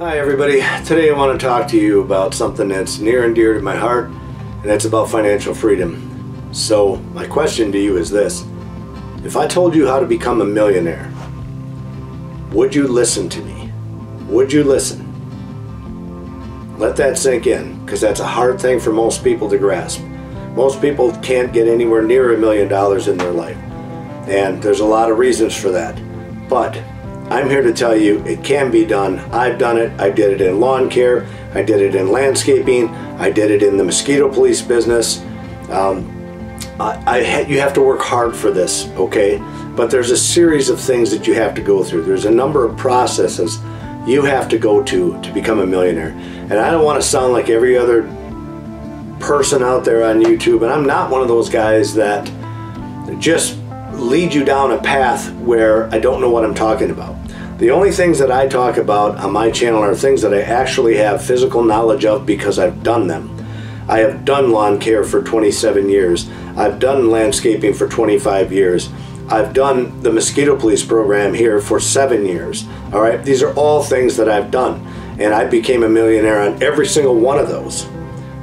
Hi everybody, today I want to talk to you about something that's near and dear to my heart, and that's about financial freedom. So my question to you is this: if I told you how to become a millionaire, would you listen to me? Would you listen? Let that sink in, because that's a hard thing for most people to grasp. Most people can't get anywhere near $1 million in their life, and there's a lot of reasons for that. But I'm here to tell you it can be done. I've done it. I did it in lawn care. I did it in landscaping. I did it in the Mosquito Police business. You have to work hard for this, okay? But there's a series of things that you have to go through. There's a number of processes you have to go to become a millionaire. And I don't want to sound like every other person out there on YouTube, and I'm not one of those guys that just lead you down a path where I don't know what I'm talking about. The only things that I talk about on my channel are things that I actually have physical knowledge of because I've done them. I have done lawn care for 27 years. I've done landscaping for 25 years. I've done the Mosquito Police program here for 7 years. All right, these are all things that I've done, and I became a millionaire on every single one of those.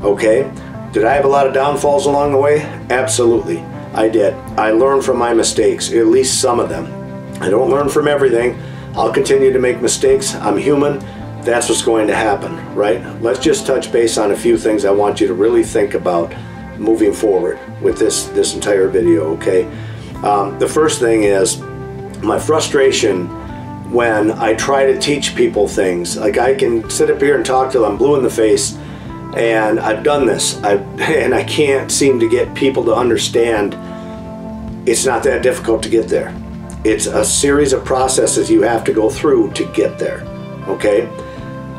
Okay, did I have a lot of downfalls along the way? Absolutely, I did. I learned from my mistakes, at least some of them. I don't learn from everything. I'll continue to make mistakes. I'm human. That's what's going to happen, right? Let's just touch base on a few things I want you to really think about moving forward with this entire video, okay? The first thing is my frustration when I try to teach people things. Like, I can sit up here and talk till I'm blue in the face, and I've done this, and I can't seem to get people to understand it's not that difficult to get there. It's a series of processes you have to go through to get there, okay?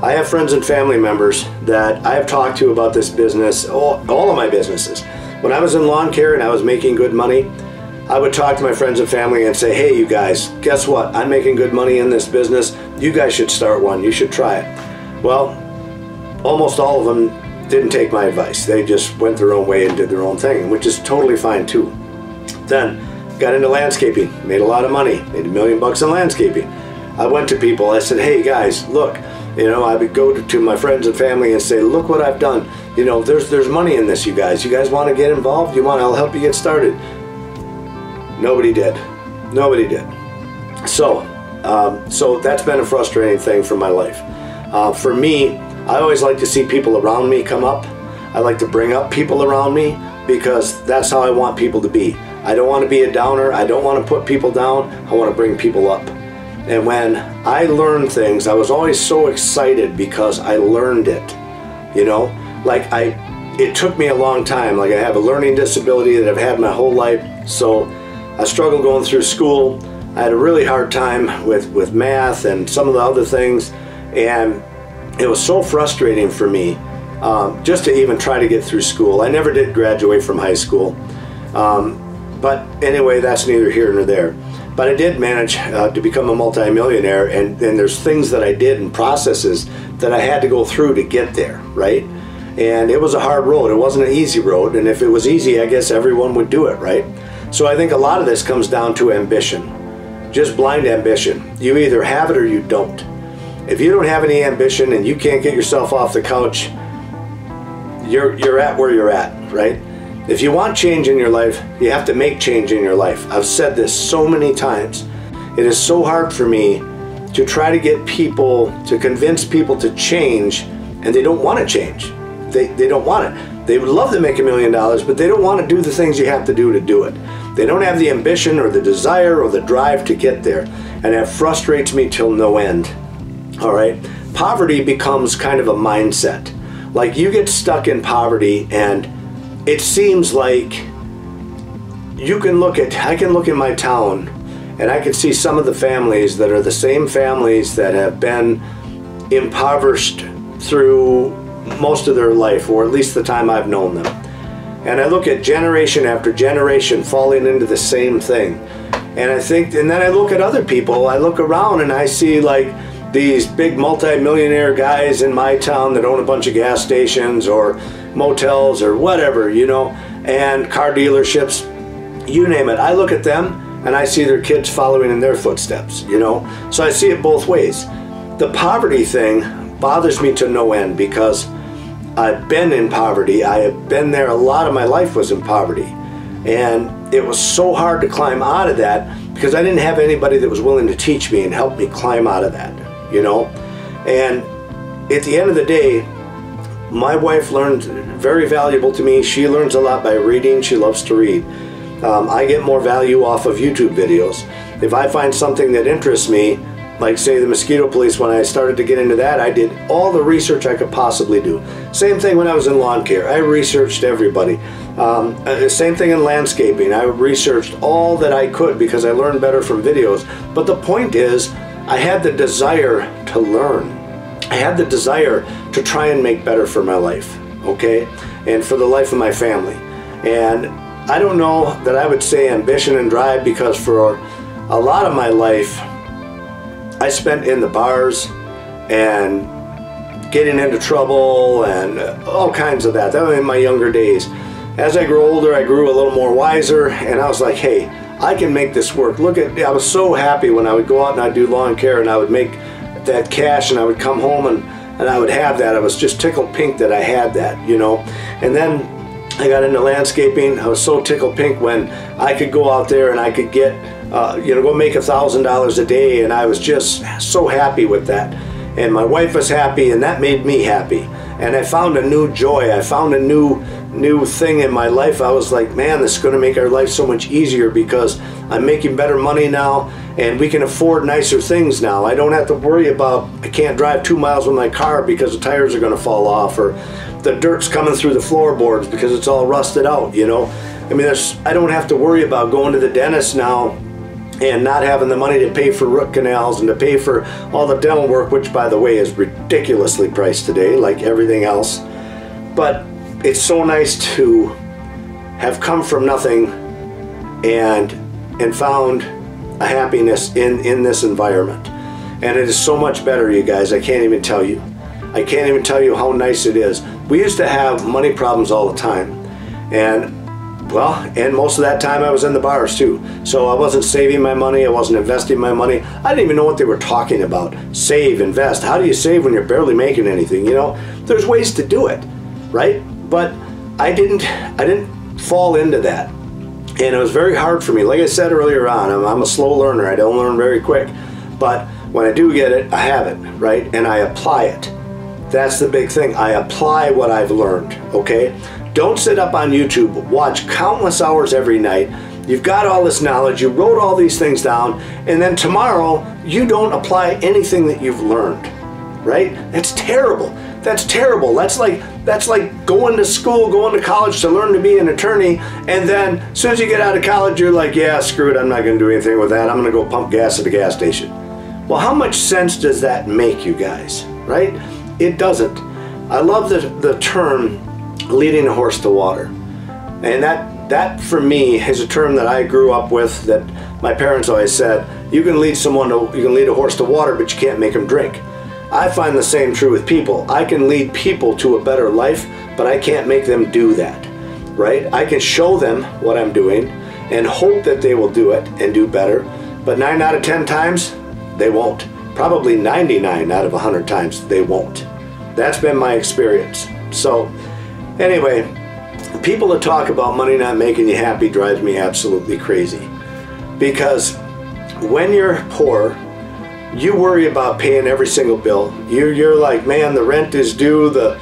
I have friends and family members that I have talked to about this business, all of my businesses. When I was in lawn care and I was making good money, I would talk to my friends and family and say, hey, you guys, guess what? I'm making good money in this business. You guys should start one. You should try it. Well, almost all of them didn't take my advice. They just went their own way and did their own thing, which is totally fine too. Then got into landscaping, made a lot of money, made $1 million in landscaping. I went to people, I said, hey guys, look, you know, I would go to my friends and family and say, look what I've done. You know, there's money in this, you guys. You guys want to get involved? I'll help you get started. Nobody did. Nobody did. So that's been a frustrating thing for my life. For me, I always like to see people around me come up. I like to bring up people around me because that's how I want people to be. I don't want to be a downer. I don't want to put people down. I want to bring people up. And when I learn things, I was always so excited because I learned it. You know, like it took me a long time. Like, I have a learning disability that I've had my whole life. So I struggled going through school. I had a really hard time with math and some of the other things. And it was so frustrating for me just to even try to get through school. I never did graduate from high school. But anyway, that's neither here nor there. But I did manage to become a multimillionaire, and there's things that I did and processes that I had to go through to get there, right? And it was a hard road. It wasn't an easy road, and if it was easy, I guess everyone would do it, right? So I think a lot of this comes down to ambition, just blind ambition. You either have it or you don't. If you don't have any ambition and you can't get yourself off the couch, you're at where you're at, right? If you want change in your life, you have to make change in your life. I've said this so many times. It is so hard for me to try to get people, to convince people to change, and they don't want to change. They don't want it. They would love to make $1 million, but they don't want to do the things you have to do it. They don't have the ambition or the desire or the drive to get there, and that frustrates me till no end. All right? Poverty becomes kind of a mindset. Like, you get stuck in poverty, and it seems like I can look at my town and I can see some of the families that are the same families that have been impoverished through most of their life, or at least the time I've known them. And I look at generation after generation falling into the same thing. And then I look at other people, I look around and I see like these big multi-millionaire guys in my town that own a bunch of gas stations or motels or whatever, you know, and car dealerships, you name it. I look at them and I see their kids following in their footsteps, you know. So I see it both ways. The poverty thing bothers me to no end because I've been in poverty. I have been there. A lot of my life was in poverty. And it was so hard to climb out of that because I didn't have anybody that was willing to teach me and help me climb out of that, you know? And at the end of the day, my wife learned very valuable to me. She learns a lot by reading. She loves to read. I get more value off of YouTube videos. If I find something that interests me, like say the Mosquito Police, when I started to get into that, I did all the research I could possibly do. Same thing when I was in lawn care. I researched everybody. Same thing in landscaping. I researched all that I could because I learned better from videos. But the point is, I had the desire to learn. I had the desire to try and make better for my life, okay? And for the life of my family. And I don't know that I would say ambition and drive because for a lot of my life, I spent in the bars and getting into trouble and all kinds of that. That was in my younger days. As I grew older, I grew a little more wiser, and I was like, hey, I can make this work. Look at, I was so happy when I would go out and I'd do lawn care and I would make that cash and I would come home and I would have that. I was just tickled pink that I had that, you know. And then I got into landscaping. I was so tickled pink when I could go out there and I could get, you know, go make $1,000 a day, and I was just so happy with that. And my wife was happy, and that made me happy. And I found a new joy. I found a new thing in my life. I was like, man, this is going to make our life so much easier because I'm making better money now, and we can afford nicer things now. I don't have to worry about, I can't drive 2 miles with my car because the tires are going to fall off, or the dirt's coming through the floorboards because it's all rusted out, you know. I mean, I don't have to worry about going to the dentist now and not having the money to pay for root canals and to pay for all the dental work, which, by the way, is ridiculously priced today, like everything else. But it's so nice to have come from nothing and found a happiness in this environment. And it is so much better, you guys. I can't even tell you. I can't even tell you how nice it is. We used to have money problems all the time. And most of that time I was in the bars too. So I wasn't saving my money, I wasn't investing my money. I didn't even know what they were talking about. Save, invest. How do you save when you're barely making anything? You know, there's ways to do it, right? But I didn't fall into that. And it was very hard for me. Like I said earlier on, I'm a slow learner. I don't learn very quick. But when I do get it, I have it, right? And I apply it. That's the big thing. I apply what I've learned, okay? Don't sit up on YouTube, watch countless hours every night. You've got all this knowledge, you wrote all these things down, and then tomorrow you don't apply anything that you've learned, right? That's terrible. That's terrible. That's like going to school, going to college to learn to be an attorney, and then as soon as you get out of college, you're like, yeah, screw it, I'm not going to do anything with that. I'm going to go pump gas at the gas station. Well, how much sense does that make, you guys, right? It doesn't. I love the term leading a horse to water. And that for me is a term that I grew up with, that my parents always said, you can lead a horse to water, but you can't make them drink. I find the same true with people. I can lead people to a better life, but I can't make them do that, right? I can show them what I'm doing and hope that they will do it and do better, but 9 out of 10 times, they won't. Probably 99 out of 100 times, they won't. That's been my experience. So anyway, people that talk about money not making you happy drives me absolutely crazy. Because when you're poor, you worry about paying every single bill. You're like, man, the rent is due, the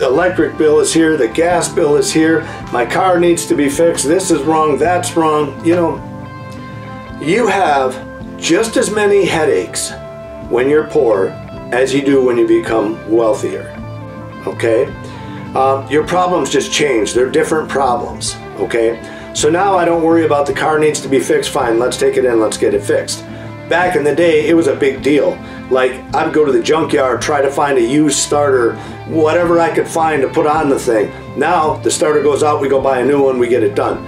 electric bill is here, the gas bill is here, my car needs to be fixed, this is wrong, that's wrong. You know, you have just as many headaches when you're poor as you do when you become wealthier, okay? Your problems just change. They're different problems, okay? So now I don't worry about the car needs to be fixed. Fine, let's take it in, let's get it fixed. Back in the day, it was a big deal. Like, I'd go to the junkyard, try to find a used starter, whatever I could find to put on the thing. Now, the starter goes out, we go buy a new one, we get it done.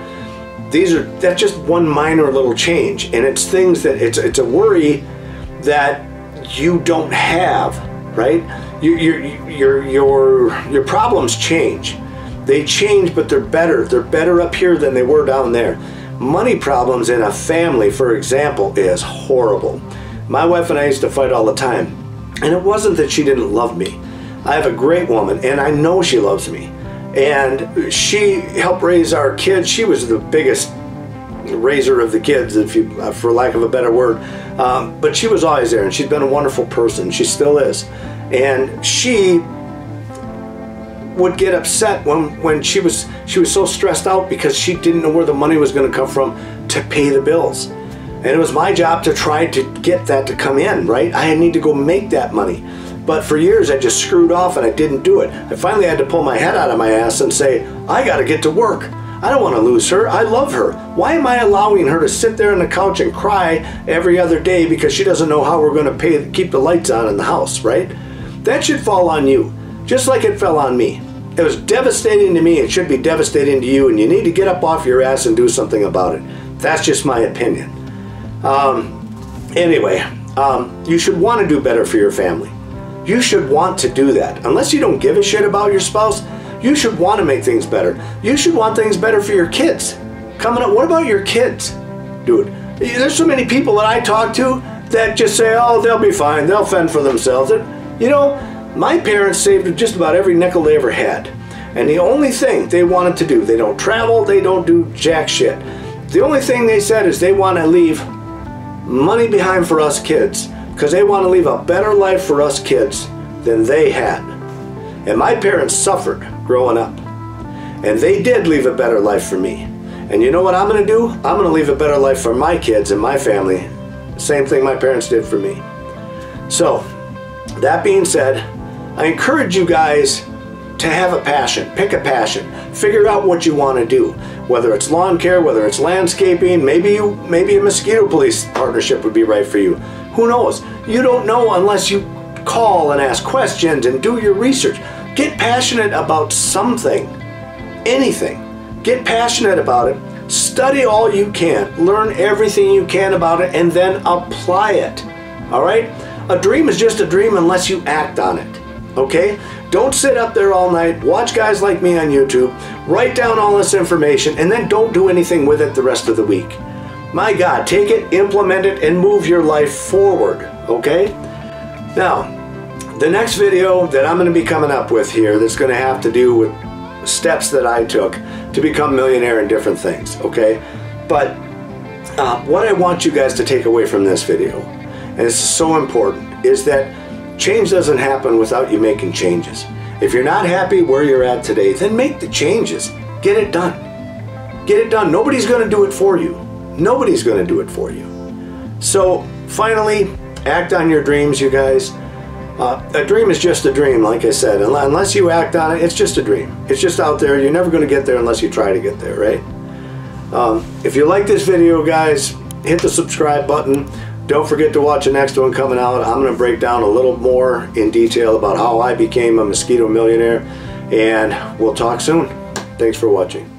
That's just one minor little change, and it's things that, it's a worry that you don't have, right? Your problems change. They change, but they're better. They're better up here than they were down there. Money problems in a family, for example, is horrible. My wife and I used to fight all the time. And it wasn't that she didn't love me. I have a great woman, and I know she loves me. And she helped raise our kids. She was the biggest raiser of the kids, if you, for lack of a better word. But she was always there, and she's been a wonderful person. She still is. And she would get upset when she was so stressed out because she didn't know where the money was going to come from to pay the bills. And it was my job to try to get that to come in, right? I need to go make that money. But for years I just screwed off and I didn't do it. I finally had to pull my head out of my ass and say, I got to get to work. I don't want to lose her. I love her. Why am I allowing her to sit there on the couch and cry every other day because she doesn't know how we're going to keep the lights on in the house, right? That should fall on you, just like it fell on me. It was devastating to me. It should be devastating to you, and you need to get up off your ass and do something about it. That's just my opinion. Anyway, you should want to do better for your family. You should want to do that. Unless you don't give a shit about your spouse, you should want to make things better. You should want things better for your kids. Coming up, what about your kids? Dude, there's so many people that I talk to that just say, oh, they'll be fine. They'll fend for themselves. You know, my parents saved just about every nickel they ever had. And the only thing they wanted to do, they don't travel, they don't do jack shit. The only thing they said is they want to leave money behind for us kids because they want to leave a better life for us kids than they had. And my parents suffered growing up. And they did leave a better life for me. And you know what I'm going to do? I'm going to leave a better life for my kids and my family. Same thing my parents did for me. So, that being said, I encourage you guys to have a passion. Pick a passion. Figure out what you want to do. Whether it's lawn care, whether it's landscaping, maybe a Mosquito Police partnership would be right for you. Who knows? You don't know unless you call and ask questions and do your research. Get passionate about something. Anything. Get passionate about it. Study all you can. Learn everything you can about it and then apply it. Alright? A dream is just a dream unless you act on it. Okay? Don't sit up there all night, watch guys like me on YouTube, write down all this information, and then don't do anything with it the rest of the week. My God, take it, implement it, and move your life forward. Okay? Now, the next video that I'm going to be coming up with here that's going to have to do with steps that I took to become millionaire in different things. Okay? But what I want you guys to take away from this video, and it's so important, is that change doesn't happen without you making changes. If you're not happy where you're at today, then make the changes. Get it done. Get it done. Nobody's going to do it for you. Nobody's going to do it for you. So, finally, act on your dreams, you guys. A dream is just a dream, like I said. Unless you act on it, it's just a dream. It's just out there. You're never going to get there unless you try to get there, right? If you like this video, guys, hit the subscribe button. Don't forget to watch the next one coming out. I'm going to break down a little more in detail about how I became a mosquito millionaire. And we'll talk soon. Thanks for watching.